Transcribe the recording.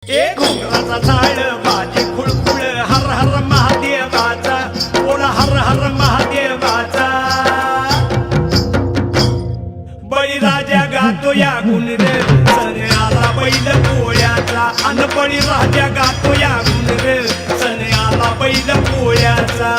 एक घोंगराचा झाड माझे खुळखुळ हर हर महादेवाचा बोला हर हर महादेवाचा बळीराजा गातो या गुणर सण आला बैल पोळ्याचा अन बळीराजा गातो या गुणर सण आला बैल पोळ्याचा